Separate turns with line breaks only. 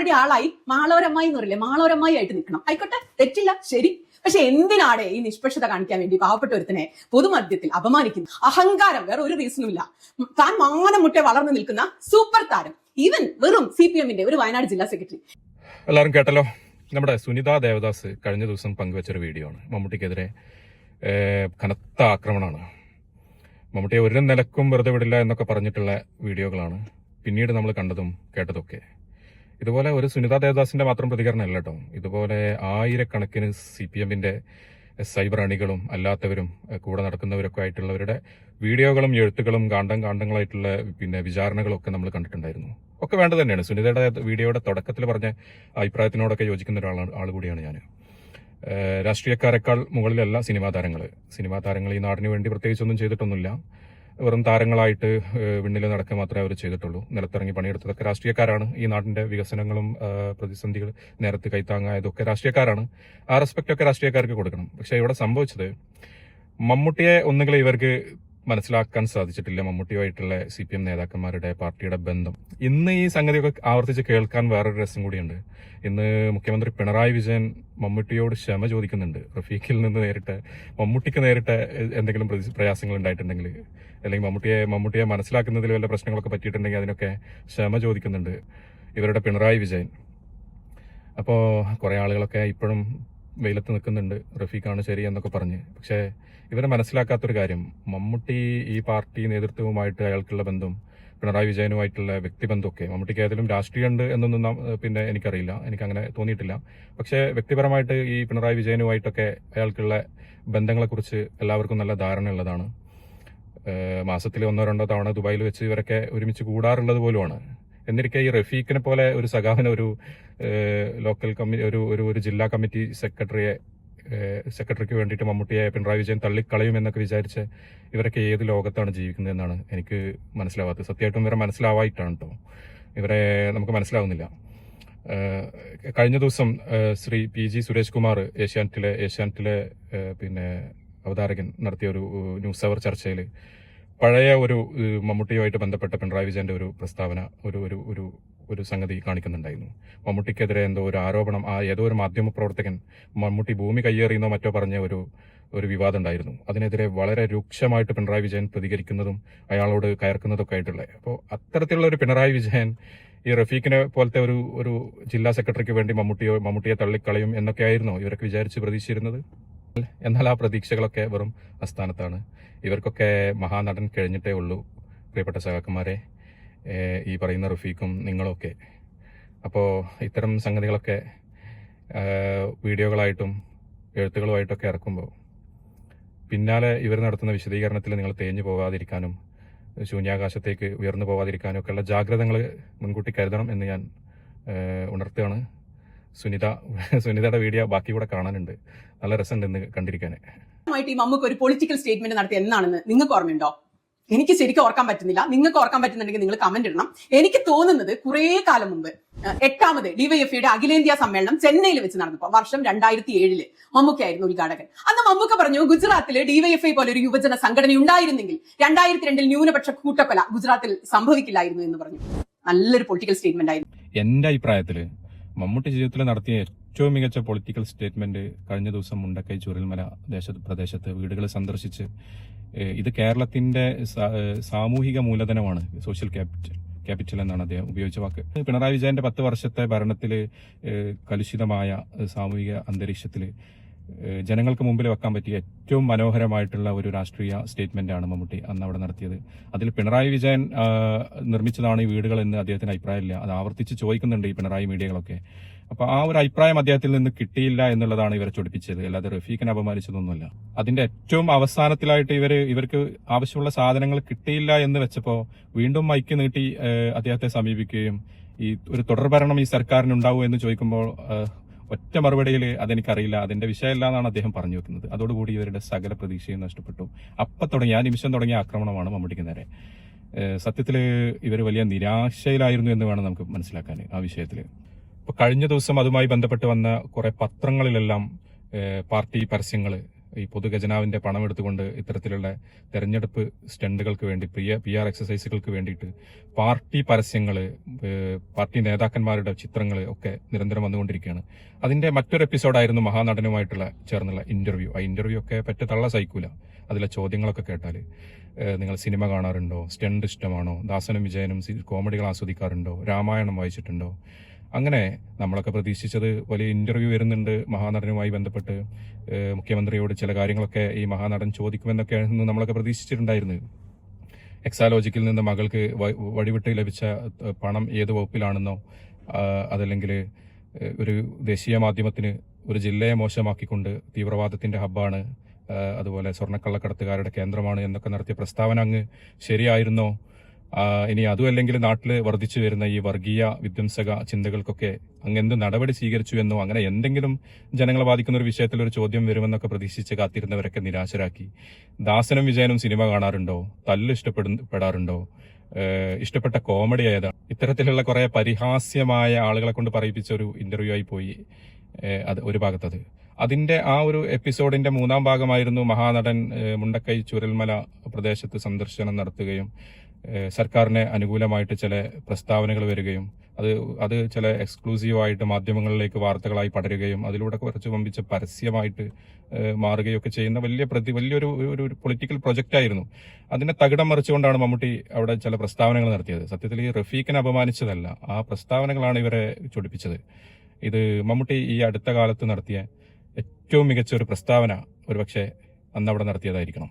Already ആളായി മാളോരമ്മായി എന്ന് പറയില്ലേ, മാളോരമ്മായി ആയിട്ട് നിൽക്കണം. ആയിക്കോട്ടെ, തെറ്റില്ല, ശരി. പക്ഷെ എന്തിനാടെ ഈ നിഷ്പക്ഷത കാണിക്കാൻ വേണ്ടി പാവപ്പെട്ട ഒരുത്തനെ പൊതുമധ്യത്തിൽ അപമാനിക്കുന്നു? അഹങ്കാരം, വേറെ ഒരു റീസണും ഇല്ല. താൻ മാനം മുട്ടെ വളർന്നു നിൽക്കുന്ന സൂപ്പർ താരം, ഈവൻ വെറും CPM-ന്റെ ഒരു വയനാട് ജില്ലാ സെക്രട്ടറി.
എല്ലാവരും കേട്ടല്ലോ, നമ്മുടെ സുനിത ദേവദാസ് കഴിഞ്ഞ ദിവസം പങ്കുവച്ചൊരു വീഡിയോ ആണ്. മമ്മൂട്ടിക്കെതിരെ കനത്ത ആക്രമണമാണ്. മമ്മൂട്ടിയെ ഒരു നിലക്കും വെറുതെ വിടില്ല എന്നൊക്കെ പറഞ്ഞിട്ടുള്ള വീഡിയോകളാണ് പിന്നീട് നമ്മൾ കണ്ടതും കേട്ടതൊക്കെ. ഇതുപോലെ ഒരു സുനിത ദേവദാസിന്റെ മാത്രം പ്രതികരണമല്ല കേട്ടോ. ഇതുപോലെ ആയിരക്കണക്കിന് CPM-ന്റെ സൈബർ അണികളും അല്ലാത്തവരും കൂടെ നടക്കുന്നവരൊക്കെ ആയിട്ടുള്ളവരുടെ വീഡിയോകളും എഴുത്തുകളും കാണ്ഡങ്ങളായിട്ടുള്ള വിചാരണകളും ഒക്കെ നമ്മൾ കണ്ടിട്ടുണ്ടായിരുന്നു. ഒക്കെ വേണ്ടത് തന്നെയാണ്. സുനിതയുടെ വീഡിയോയുടെ തുടക്കത്തിൽ പറഞ്ഞ അഭിപ്രായത്തിനോടൊക്കെ യോജിക്കുന്ന ആൾ കൂടിയാണ് ഞാൻ. രാഷ്ട്രീയക്കാരെക്കാൾ മുകളിലല്ല സിനിമാ താരങ്ങൾ ഈ നാടിന് വേണ്ടി പ്രത്യേകിച്ചൊന്നും ചെയ്തിട്ടൊന്നുമില്ല. വെറും താരങ്ങളായിട്ട് വിണ്ണിൽ നടക്കുക മാത്രമേ അവർ ചെയ്തിട്ടുള്ളൂ. നിലത്തിറങ്ങി പണിയെടുത്തതൊക്കെ രാഷ്ട്രീയക്കാരാണ്. ഈ നാടിന്റെ വികസനങ്ങളും പ്രതിസന്ധികൾ നേരത്തെ കൈത്താങ്ങായതൊക്കെ രാഷ്ട്രീയക്കാരാണ്. ആ റെസ്പെക്ട് ഒക്കെ രാഷ്ട്രീയക്കാർക്ക് കൊടുക്കണം. പക്ഷെ ഇവിടെ സംഭവിച്ചത്, മമ്മൂട്ടിയെ ഒന്നുകിൽ ഇവർക്ക് മനസ്സിലാക്കാൻ സാധിച്ചിട്ടില്ല. മമ്മൂട്ടിയുമായിട്ടുള്ള CPM നേതാക്കന്മാരുടെ പാർട്ടിയുടെ ബന്ധം. ഇന്ന് ഈ സംഗതിയൊക്കെ ആവർത്തിച്ച് കേൾക്കാൻ വേറൊരു രസം കൂടിയുണ്ട്. ഇന്ന് മുഖ്യമന്ത്രി പിണറായി വിജയൻ മമ്മൂട്ടിയോട് ക്ഷമ ചോദിക്കുന്നുണ്ട്. റഫീഖിൽ നിന്ന് മമ്മൂട്ടിക്ക് നേരിട്ട് എന്തെങ്കിലും പ്രയാസങ്ങൾ ഉണ്ടായിട്ടുണ്ടെങ്കിൽ, അല്ലെങ്കിൽ മമ്മൂട്ടിയെ മനസ്സിലാക്കുന്നതിൽ വല്ല പ്രശ്നങ്ങളൊക്കെ പറ്റിയിട്ടുണ്ടെങ്കിൽ അതിനൊക്കെ ക്ഷമ ചോദിക്കുന്നുണ്ട് ഇവരുടെ പിണറായി വിജയൻ. അപ്പോൾ കുറെ ആളുകളൊക്കെ ഇപ്പോഴും വെയിലത്ത് നിൽക്കുന്നുണ്ട്, റഫീഖാണ് ശരി എന്നൊക്കെ പറഞ്ഞ്. പക്ഷേ ഇവരെ മനസ്സിലാക്കാത്തൊരു കാര്യം, മമ്മൂട്ടി ഈ പാർട്ടി നേതൃത്വവുമായിട്ട് അയാൾക്കുള്ള ബന്ധം, പിണറായി വിജയനുമായിട്ടുള്ള വ്യക്തിബന്ധമൊക്കെ, മമ്മൂട്ടിക്ക് ഏതെങ്കിലും രാഷ്ട്രീയമുണ്ട് എന്നൊന്നും എനിക്കറിയില്ല, എനിക്കങ്ങനെ തോന്നിയിട്ടില്ല. പക്ഷേ വ്യക്തിപരമായിട്ട് ഈ പിണറായി വിജയനുമായിട്ടൊക്കെ അയാൾക്കുള്ള ബന്ധങ്ങളെക്കുറിച്ച് എല്ലാവർക്കും നല്ല ധാരണ ഉള്ളതാണ്. മാസത്തിൽ 1-2 തവണ ദുബായിൽ വെച്ച് ഇവരൊക്കെ ഒരുമിച്ച് കൂടാറുള്ളത് പോലുമാണ്. എന്നിരിക്കെ ഈ റഫീഖിനെ പോലെ ഒരു സഖാവിനെ ഒരു ലോക്കൽ കമ്മിറ്റി ഒരു ജില്ലാ കമ്മിറ്റി സെക്രട്ടറിക്ക് വേണ്ടിയിട്ട് മമ്മൂട്ടിയെ പിണറായി വിജയൻ തള്ളിക്കളയും എന്നൊക്കെ വിചാരിച്ച് ഇവരൊക്കെ ഏത് ലോകത്താണ് ജീവിക്കുന്നത് എന്നാണ് എനിക്ക് മനസ്സിലാവാത്തത്. സത്യമായിട്ടും ഇവരെ മനസ്സിലാവായിട്ടാണ് കേട്ടോ. ഇവരെ നമുക്ക് മനസ്സിലാവുന്നില്ല. കഴിഞ്ഞ ദിവസം ശ്രീ PG സുരേഷ് കുമാർ ഏഷ്യാനെറ്റിലെ അവതാരകൻ നടത്തിയ ഒരു ന്യൂസ് അവർ ചർച്ചയിൽ പഴയ ഒരു മമ്മൂട്ടിയുമായിട്ട് ബന്ധപ്പെട്ട പിണറായി വിജയന്റെ ഒരു പ്രസ്താവന, ഒരു സംഗതി കാണിക്കുന്നുണ്ടായിരുന്നു. മമ്മൂട്ടിക്കെതിരെ എന്തോ ഒരു ആരോപണം, ഏതോ ഒരു മാധ്യമ പ്രവർത്തകൻ മമ്മൂട്ടി ഭൂമി കയ്യേറിയെന്നോ മറ്റോ പറഞ്ഞ ഒരു വിവാദം ഉണ്ടായിരുന്നു. അതിനെതിരെ വളരെ രൂക്ഷമായിട്ട് പിണറായി വിജയൻ പ്രതികരിക്കുന്നതും അയാളോട് കയർക്കുന്നതൊക്കെ ആയിട്ടുള്ളത്. അപ്പോൾ അത്തരത്തിലുള്ള ഒരു പിണറായി വിജയൻ ഈ റഫീഖിനെ പോലത്തെ ഒരു ജില്ലാ സെക്രട്ടറിക്ക് വേണ്ടി മമ്മൂട്ടിയെ തള്ളിക്കളയും എന്നൊക്കെയായിരുന്നോ ഇവരൊക്കെ വിചാരിച്ച് പ്രതീക്ഷിച്ചിരുന്നത്? എന്നാൽ ആ പ്രതീക്ഷകളൊക്കെ വെറും അസ്ഥാനത്താണ്. ഇവർക്കൊക്കെ മഹാനടൻ കഴിഞ്ഞിട്ടേ ഉള്ളൂ, പ്രിയപ്പെട്ട സഹാക്കന്മാരെ, ഈ പറയുന്ന റഫീഖും നിങ്ങളൊക്കെ. അപ്പോൾ ഇത്തരം സംഗതികളൊക്കെ വീഡിയോകളായിട്ടും എഴുത്തുകളുമായിട്ടൊക്കെ ഇറക്കുമ്പോൾ പിന്നാലെ ഇവർ നടത്തുന്ന വിശദീകരണത്തിൽ നിങ്ങൾ തേഞ്ഞു പോകാതിരിക്കാനും ശൂന്യാകാശത്തേക്ക് ഉയർന്നു പോകാതിരിക്കാനും ഒക്കെയുള്ള ജാഗ്രതകൾ മുൻകൂട്ടി കരുതണം എന്ന് ഞാൻ ഉണർത്തുകയാണ്. സുനിതയുടെ വീഡിയോ ബാക്കി കൂടെ കാണാനുണ്ട്, നല്ല രസമുണ്ട് ഇന്ന് കണ്ടിരിക്കാൻ.
മമ്മൂക്ക് ഒരു പൊളിറ്റിക്കൽ സ്റ്റേറ്റ്മെന്റ് നടത്തി എന്നാണെന്ന് നിങ്ങൾക്ക് ഓർമ്മയുണ്ടോ? എനിക്ക് ശരിക്കും ഓർക്കാൻ പറ്റുന്നില്ല. നിങ്ങൾക്ക് ഓർക്കാൻ പറ്റുന്നുണ്ടെങ്കിൽ നിങ്ങൾ കമന്റ് ഇടണം. എനിക്ക് തോന്നുന്നത് കുറേ കാലം മുമ്പ് 8ാമത് DYFIയുടെ അഖിലേന്ത്യാ സമ്മേളനം ചെന്നൈയിൽ വെച്ച് നടന്നപ്പോൾ, വർഷം 2007 മമ്മൂക്കയായിരുന്നു ഉദ്ഘാടകൻ. അന്ന് മമ്മൂക്ക പറഞ്ഞു, ഗുജറാത്തിൽ DYFI പോലെ ഒരു യുവജന സംഘടന ഉണ്ടായിരുന്നെങ്കിൽ 2002 ന്യൂനപക്ഷ കൂട്ടക്കൊല ഗുജറാത്തിൽ സംഭവിക്കില്ലായിരുന്നു എന്ന് പറഞ്ഞു. നല്ലൊരു പൊളിറ്റിക്കൽ സ്റ്റേറ്റ്മെന്റ് ആയിരുന്നു.
എന്റെ അഭിപ്രായത്തില് മമ്മൂട്ടി ജീവിതത്തിൽ നടത്തിയ ഏറ്റവും മികച്ച പൊളിറ്റിക്കൽ സ്റ്റേറ്റ്മെന്റ് കഴിഞ്ഞ ദിവസം മുണ്ടക്കൈ ചുരൽമല പ്രദേശത്ത് വീടുകൾ സന്ദർശിച്ച്, ഇത് കേരളത്തിന്റെ സാമൂഹിക മൂലധനമാണ്, സോഷ്യൽ ക്യാപിറ്റൽ എന്നാണ് അദ്ദേഹം ഉപയോഗിച്ച വാക്ക്. പിണറായി വിജയന്റെ 10 വർഷത്തെ ഭരണത്തില് കലുഷിതമായ സാമൂഹിക അന്തരീക്ഷത്തില് ജനങ്ങൾക്ക് മുമ്പിൽ വെക്കാൻ പറ്റിയ ഏറ്റവും മനോഹരമായിട്ടുള്ള ഒരു രാഷ്ട്രീയ സ്റ്റേറ്റ്മെന്റാണ് മമ്മൂട്ടി അന്ന് അവിടെ നടത്തിയത്. അതിൽ പിണറായി വിജയൻ നിർമ്മിച്ചതാണ് ഈ വീടുകൾ എന്ന് അദ്ദേഹത്തിന് അഭിപ്രായമില്ല. അത് ആവർത്തിച്ച് ചോദിക്കുന്നുണ്ട് ഈ പിണറായി മീഡിയകളൊക്കെ. അപ്പൊ ആ ഒരു അഭിപ്രായം അദ്ദേഹത്തിൽ നിന്ന് കിട്ടിയില്ല എന്നുള്ളതാണ് ഇവരെ ചൊടിപ്പിച്ചത്, അല്ലാതെ റഫീഖിനെ അപമാനിച്ചതൊന്നുമല്ല. അതിന്റെ ഏറ്റവും അവസാനത്തിലായിട്ട് ഇവർക്ക് ആവശ്യമുള്ള സാധനങ്ങൾ കിട്ടിയില്ല എന്ന് വെച്ചപ്പോ വീണ്ടും മൈക്ക് നീട്ടി അദ്ദേഹത്തെ സമീപിക്കുകയും ഈ ഒരു തുടർഭരണം ഈ സർക്കാരിനുണ്ടാവൂ എന്ന് ചോദിക്കുമ്പോൾ ഒറ്റ മറുപടിയിൽ അതെനിക്കറിയില്ല, അതിന്റെ വിഷയമല്ല എന്നാണ് അദ്ദേഹം പറഞ്ഞു വെക്കുന്നത്. അതോടുകൂടി ഇവരുടെ സകല പ്രതീക്ഷയും നഷ്ടപ്പെട്ടു. ആ നിമിഷം തുടങ്ങിയ ആക്രമണമാണ് മമ്മൂട്ടിക്ക് നേരെ. സത്യത്തില് ഇവർ വലിയ നിരാശയിലായിരുന്നു എന്ന് വേണം നമുക്ക് മനസ്സിലാക്കാൻ ആ വിഷയത്തില്. ഇപ്പൊ കഴിഞ്ഞ ദിവസം അതുമായി ബന്ധപ്പെട്ട് വന്ന കുറെ പത്രങ്ങളിലെല്ലാം പാർട്ടി പരസ്യങ്ങൾ ഈ പൊതുഖജനാവിന്റെ പണം എടുത്തുകൊണ്ട് ഇത്തരത്തിലുള്ള തെരഞ്ഞെടുപ്പ് സ്റ്റണ്ടുകൾക്ക് വേണ്ടി PR എക്സസൈസുകൾക്ക് വേണ്ടിയിട്ട് പാർട്ടി പരസ്യങ്ങൾ, പാർട്ടി നേതാക്കന്മാരുടെ ചിത്രങ്ങൾ ഒക്കെ നിരന്തരം വന്നുകൊണ്ടിരിക്കുകയാണ്. അതിന്റെ മറ്റൊരു എപ്പിസോഡായിരുന്നു മഹാനടനുമായിട്ടുള്ള ചേർന്നുള്ള ഇന്റർവ്യൂ. ആ ഇന്റർവ്യൂ ഒക്കെ പറ്റ തള്ള സഹിക്കൂല. അതിലെ ചോദ്യങ്ങളൊക്കെ കേട്ടാൽ നിങ്ങൾ സിനിമ കാണാറുണ്ടോ, സ്റ്റണ്ട് ഇഷ്ടമാണോ, ദാസനും വിജയനും കോമഡികൾ ആസ്വദിക്കാറുണ്ടോ, രാമായണം വായിച്ചിട്ടുണ്ടോ? അങ്ങനെ നമ്മളൊക്കെ പ്രതീക്ഷിച്ചത് വലിയ ഇന്റർവ്യൂ വരുന്നുണ്ട് മഹാനടനുമായി ബന്ധപ്പെട്ട്, മുഖ്യമന്ത്രിയോട് ചില കാര്യങ്ങളൊക്കെ ഈ മഹാനടൻ ചോദിക്കുമെന്നൊക്കെയായിരുന്നു നമ്മളൊക്കെ പ്രതീക്ഷിച്ചിട്ടുണ്ടായിരുന്നത്. എക്സാലോജിക്കിൽ നിന്ന് മകൾക്ക് വഴിവിട്ട് ലഭിച്ച പണം ഏത് വകുപ്പിലാണെന്നോ, അതല്ലെങ്കിൽ ഒരു ദേശീയ മാധ്യമത്തിന് ഒരു ജില്ലയെ മോശമാക്കിക്കൊണ്ട് തീവ്രവാദത്തിന്റെ ഹബ്ബാണ്, അതുപോലെ സ്വർണ്ണക്കള്ളക്കടത്തുകാരുടെ കേന്ദ്രമാണ് എന്നൊക്കെ നടത്തിയ പ്രസ്താവന അങ്ങ് ശരിയായിരുന്നോ? ഇനി അതുമല്ലെങ്കിൽ നാട്ടിൽ വർദ്ധിച്ചു വരുന്ന ഈ വർഗീയ വിധ്വംസക ചിന്തകൾക്കൊക്കെ അങ്ങ് എന്ത് നടപടി സ്വീകരിച്ചു എന്നോ, അങ്ങനെ എന്തെങ്കിലും ജനങ്ങളെ ബാധിക്കുന്ന ഒരു വിഷയത്തിൽ ഒരു ചോദ്യം വരുമെന്നൊക്കെ പ്രതീക്ഷിച്ച് കാത്തിരുന്നവരൊക്കെ നിരാശരാക്കി. ദാസനും വിജയനും സിനിമ കാണാറുണ്ടോ, തല്ല് ഇഷ്ടപ്പെടാറുണ്ടോ, ഇഷ്ടപ്പെട്ട കോമഡി ഏതാ? ഇത്തരത്തിലുള്ള കുറെ പരിഹാസ്യമായ ആളുകളെ കൊണ്ട് പറയിപ്പിച്ച ഒരു ഇന്റർവ്യൂ ആയി പോയി അത് ഒരു ഭാഗത്തത്. അതിന്റെ ആ ഒരു എപ്പിസോഡിന്റെ 3-ാം ഭാഗമായിരുന്നു മഹാനടൻ മുണ്ടക്കൈ ചുരൽമല പ്രദേശത്ത് സന്ദർശനം നടത്തുകയും സർക്കാരിന് അനുകൂലമായിട്ട് ചില പ്രസ്താവനകൾ വരികയും അത് ചില എക്സ്ക്ലൂസീവായിട്ട് മാധ്യമങ്ങളിലേക്ക് വാർത്തകളായി പടരുകയും അതിലൂടെ കുറച്ച് വമ്പിച്ച പരസ്യമായിട്ട് മാറുകയൊക്കെ ചെയ്യുന്ന വലിയൊരു പൊളിറ്റിക്കൽ പ്രൊജക്റ്റ് ആയിരുന്നു. അതിനെ തകിടം മറിച്ചുകൊണ്ടാണ് മമ്മൂട്ടി അവിടെ ചില പ്രസ്താവനകൾ നടത്തിയത്. സത്യത്തിൽ ഈ റഫീഖിനെ അപമാനിച്ചതല്ല, ആ പ്രസ്താവനകളാണ് ഇവരെ ചൊടിപ്പിച്ചത്. ഇത് മമ്മൂട്ടി ഈ അടുത്ത കാലത്ത് നടത്തിയ ഏറ്റവും മികച്ച ഒരു പ്രസ്താവന ഒരുപക്ഷെ അന്ന് അവിടെ നടത്തിയതായിരിക്കണം.